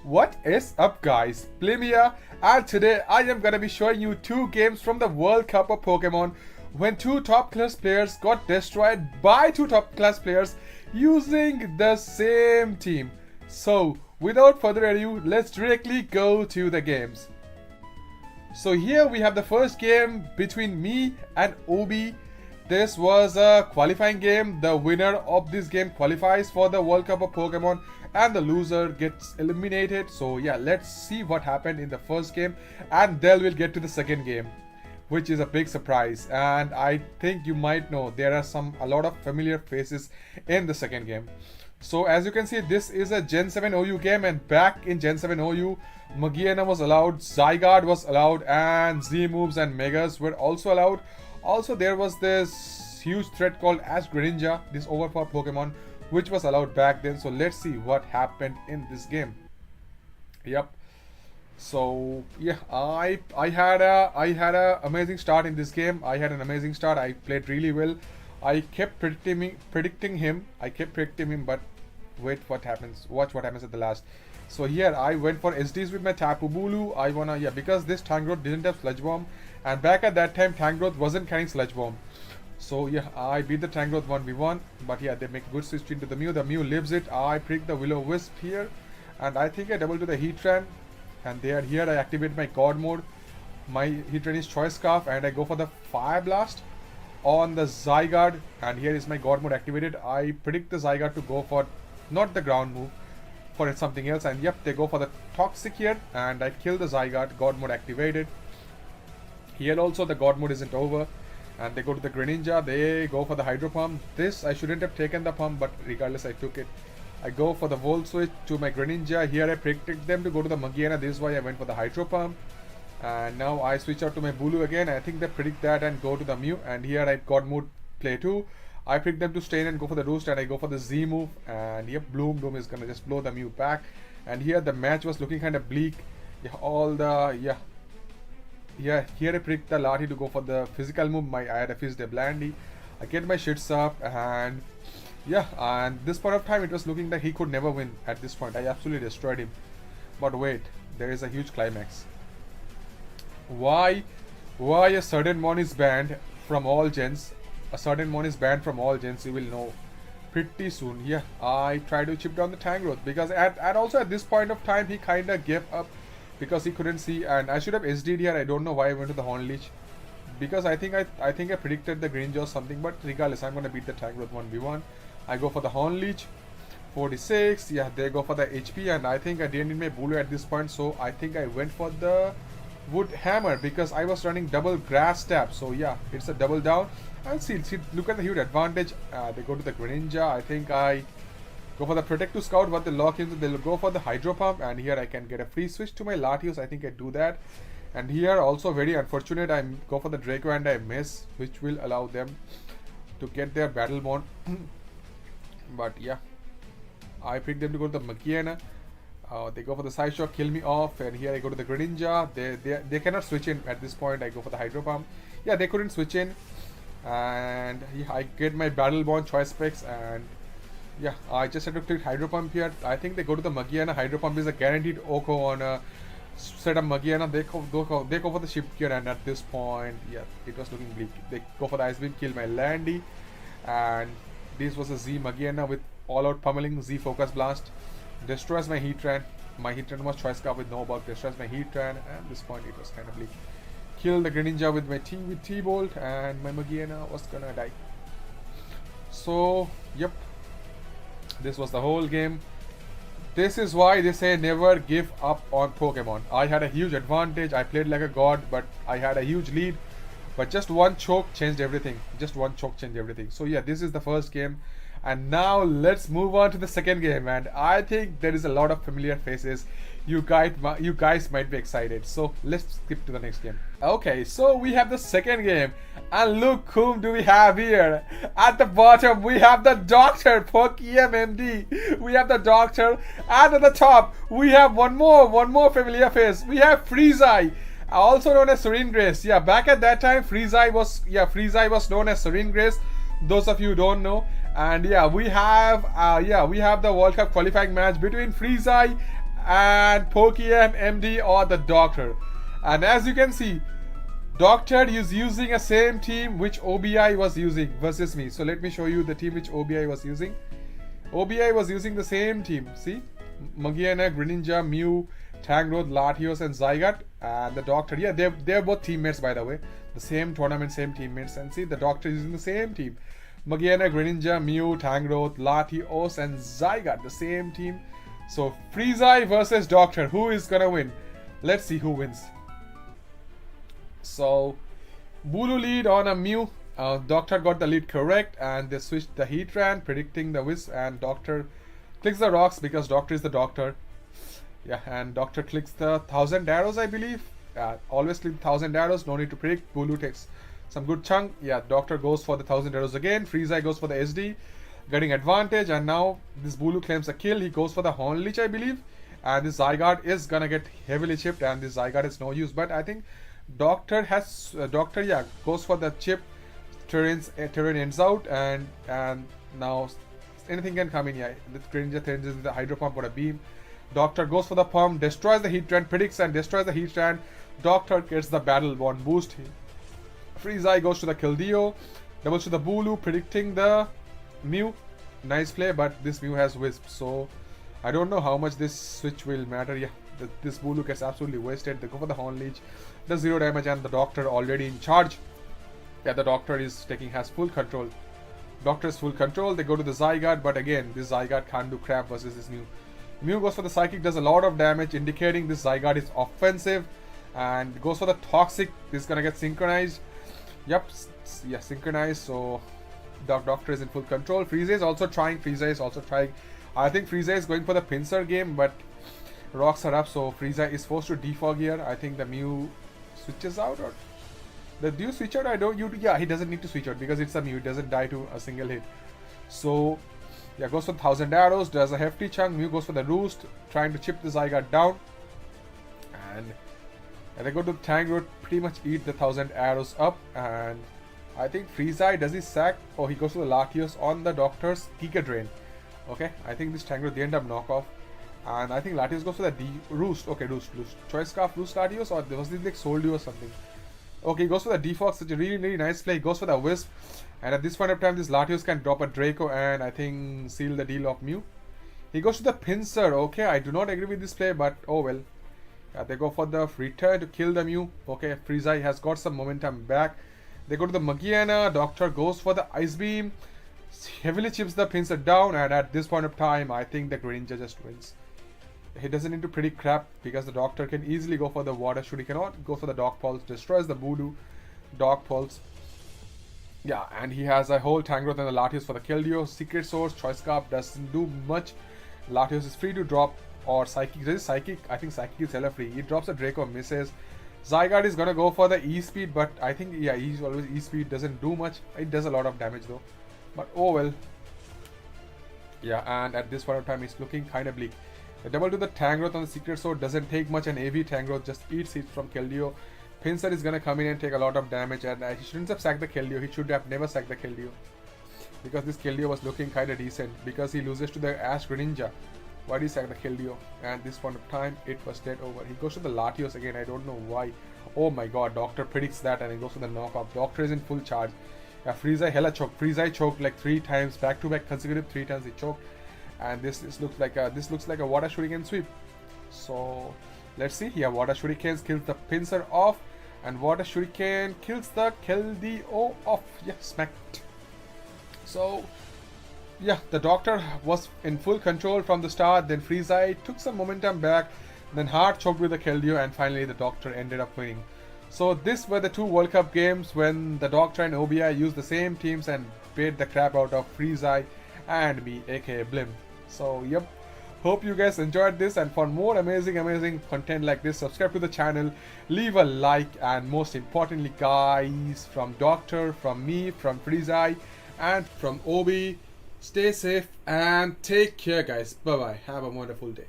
What is up guys, Blim here, and today I am gonna be showing you two games from the World Cup of Pokémon when two top class players got destroyed by two top class players using the same team. So without further ado, let's directly go to the games. So here we have the first game between me and Obi. This was a qualifying game. The winner of this game qualifies for the World Cup of Pokémon and the loser gets eliminated. So yeah, let's see what happened in the first game and then we'll get to the second game, which is a big surprise. And I think you might know there are a lot of familiar faces in the second game. So as you can see, this is a Gen 7 OU game, and back in Gen 7 OU, Magiana was allowed, Zygarde was allowed, and Z moves and Megas were also allowed. Also, there was this huge threat called Ash Greninja, this overpowered Pokemon, which was allowed back then. So let's see what happened in this game. Yep. So yeah, I had a amazing start in this game. I had an amazing start. I played really well. I kept predicting him. But wait, what happens? Watch what happens at the last. So here I went for SDs with my Tapu Bulu. Because this Tangrowth didn't have Sludge Bomb, and back at that time Tangrowth wasn't carrying Sludge Bomb. So yeah, I beat the Tangrowth 1v1. But yeah, they make a good switch into the Mew. The Mew lives it. I prick the Will-O-Wisp here, and I think I double to the Heatran. And here I activate my God mode. My Heatran is Choice Scarf, and I go for the Fire Blast on the Zygarde, and here is my God mode activated. I predict the Zygarde to go for not the ground move, for something else, and yep, they go for the Toxic here, and I kill the Zygarde. God mode activated. Here also the God mode isn't over, and they go to the Greninja. They go for the Hydro Pump. This I shouldn't have taken the pump, but regardless I took it. I go for the Volt Switch to my Greninja. Here I predicted them to go to the Magiana. This is why I went for the Hydro Pump. And now I switch out to my Bulu again. I think they predict that and go to the Mew. And here I God mode play 2. I pick them to stay in and go for the Roost, and I go for the Z move. And yep, Bloom is gonna just blow the Mew back. And here the match was looking kind of bleak. Here I predict the Lati to go for the physical move. I had a Fizz Blandy. I get my shits up, and yeah, and this point of time it was looking like he could never win at this point. I absolutely destroyed him. But wait, there is a huge climax. Why a certain mon is banned from all gens? A certain mon is banned from all gens, you will know pretty soon. Yeah, I try to chip down the Tangrowth because at this point of time he kinda gave up because he couldn't see, and I should have SD'd here. I don't know why I went to the Horn Leech, because I think I predicted the Greninja or something, but regardless I'm gonna beat the Tangrowth 1v1. I go for the Horn Leech, 46. Yeah, they go for the HP, and I think I didn't need my Bulu at this point, so I think I went for the Wood Hammer because I was running double Grass Tap. So yeah, it's a double down. And see, look at the huge advantage. They go to the Greninja. I think I go for the Protective Scout, but they lock in. They'll go for the Hydro Pump, and here I can get a free switch to my Latios. I think I do that. And here also very unfortunate, I go for the Draco and I miss, which will allow them to get their Battle Bond. But yeah, I pick them to go to the Magiana. They go for the Side Shock, kill me off, and here I go to the Greninja. They cannot switch in at this point. I go for the Hydro Pump. Yeah, they couldn't switch in, and yeah, I get my Battle Bond Choice Specs, and yeah, I just had to click Hydro Pump here. I think they go to the Magiana. Hydro Pump is a guaranteed Oko on a set of Magiana. They go for the Shift Gear, and at this point, yeah, it was looking bleak. They go for the Ice Beam, kill my Landy, and this was a Z Magiana with all-out pummeling. Z Focus Blast destroys my Heatran. My Heatran was Choice Scarf with no bulk. Destroys my Heatran, and at this point it was kind of bleak. Kill the Greninja with my T-Bolt, and my Magiana was gonna die. So yep, this was the whole game. This is why they say never give up on Pokemon. I had a huge advantage. I played like a god, but I had a huge lead. But just one choke changed everything. So yeah, this is the first game. And now let's move on to the second game. And I think there is a lot of familiar faces. You guys might be excited. So let's skip to the next game. Okay, so we have the second game. And look whom do we have here. At the bottom, we have the Doctor, PokeMD. We have the Doctor. And at the top, we have one more familiar face. We have Freezai, also known as Serene Grace. Yeah, back at that time, Freezai was known as Serene Grace. Those of you who don't know. And yeah, we have the World Cup qualifying match between Freezai and Pokemon MD or the Doctor. And as you can see, Doctor is using a same team which OBI was using versus me. So let me show you the team which OBI was using. OBI was using the same team. See, Magiana, Greninja, Mew, Tangrowth, Latios, and Zygarde, and the Doctor. Yeah, they're both teammates, by the way. The same tournament, same teammates. And see, the Doctor is using the same team. Magiana, Greninja, Mew, Tangrowth, Latios, and Zygarde, the same team. So Freezai versus Doctor. Who is gonna win? Let's see who wins. So Bulu lead on a Mew. Doctor got the lead correct, and they switched the Heatran, predicting the Wisp, and Doctor clicks the rocks because Doctor is the Doctor. Yeah, and Doctor clicks the 1000 arrows, I believe. Always click 1000 arrows, no need to predict. Bulu takes some good chunk. Yeah, Doctor goes for the 1000 arrows again. Freezai goes for the SD, getting advantage, and now this Bulu claims a kill. He goes for the Horn Leech, I believe, and this Zygarde is gonna get heavily chipped, and this Zygarde is no use. But I think Doctor has Doctor goes for the chip. Terrain ends out, and now anything can come in. Yeah, the Greninja turns into the Hydro Pump or a Beam. Doctor goes for the pump, destroys the Heatran, predicts and destroys the Heatran. Doctor gets the Battle Bond boost. Freezai goes to the Keldeo, doubles to the Bulu, predicting the Mew. Nice play, but this Mew has Wisp, so I don't know how much this switch will matter. Yeah, this Bulu gets absolutely wasted. They go for the Horn Leech, does 0 damage, and the Doctor already in charge. Yeah, the Doctor has full control. Doctor's full control. They go to the Zygarde, but again, this Zygarde can't do crap versus this Mew. Mew goes for the Psychic, does a lot of damage, indicating this Zygarde is offensive, and goes for the Toxic. This is gonna get synchronized. Yep, yeah, synchronized. So Doctor is in full control. Freezai is also trying. I think Freezai is going for the pincer game, but rocks are up, so Freezai is forced to defog here. I think the Mew switches out, or do you switch out? Yeah, he doesn't need to switch out because it's a Mew. It doesn't die to a single hit. So yeah, goes for 1000 arrows, does a hefty chunk. Mew goes for the Roost, trying to chip the Zygarde down, and they go to Tangrowth, pretty much eat the 1000 arrows up. And I think Freezai, does he sack? Oh, he goes to the Latios on the Doctor's Giga Drain. Okay, I think this Tangrowth, they end up knockoff, and I think Latios goes for the Roost. Okay, Roost. Choice Scarf, Roost, Latios, or was this like Soldio or something? Okay, he goes for the Defog, such a really nice play. He goes for the Wisp, and at this point of time, this Latios can drop a Draco and I think seal the deal of Mew. He goes to the Pinsir. Okay, I do not agree with this play, but oh well. Yeah, they go for the return to kill the Mew. Okay, Freezai has got some momentum back. They go to the Magiana. Doctor goes for the Ice Beam, heavily chips the Pinsir down, and at this point of time, I think the Greninja just wins. He doesn't need to predict crap because the Doctor can easily go for the Water Shoot. He cannot go for the Dark Pulse, destroys the Bulu, Dark Pulse. Yeah, and he has a whole Tangrowth and the Latios for the Keldeo. Secret Source, Choice Scarf doesn't do much. Latios is free to drop, or Psychic. This is Psychic. I think Psychic is hella free. He drops a Draco, misses. Zygarde is gonna go for the E-Speed, but I think, yeah, he's always E-Speed, doesn't do much. It does a lot of damage though. But oh well. Yeah, and at this point of time, it's looking kind of bleak. The double to the Tangrowth on the Secret Sword doesn't take much, and AV Tangrowth just eats it from Keldeo. Pinsir is gonna come in and take a lot of damage, and he shouldn't have sacked the Keldeo. He should have never sacked the Keldeo, because this Keldeo was looking kinda decent, because he loses to the Ash Greninja. Why did he sack the Keldeo? And this point of time, it was dead over. He goes to the Latios again, I don't know why. Oh my god, Doctor predicts that and he goes for the knockoff. Doctor is in full charge. Yeah, Freezai hella choked. Freezai choked like 3 times, back to back consecutive 3 times he choked. And this looks like a Water Shuriken sweep. So let's see. Yeah, Water Shuriken kills the Pinsir off, and Water Shuriken kills the Keldeo off. Yeah, smacked. So yeah, the Doctor was in full control from the start. Then Freezai took some momentum back, then hard choked with the Keldeo, and finally the Doctor ended up winning. So these were the 2 World Cup games when the Doctor and OBI used the same teams and beat the crap out of Freezai and me, aka Blim. So yep, hope you guys enjoyed this, and for more amazing content like this, subscribe to the channel, leave a like, and most importantly guys, from Doctor, from me, from Freezai, and from Obi, stay safe and take care guys. Bye bye, have a wonderful day.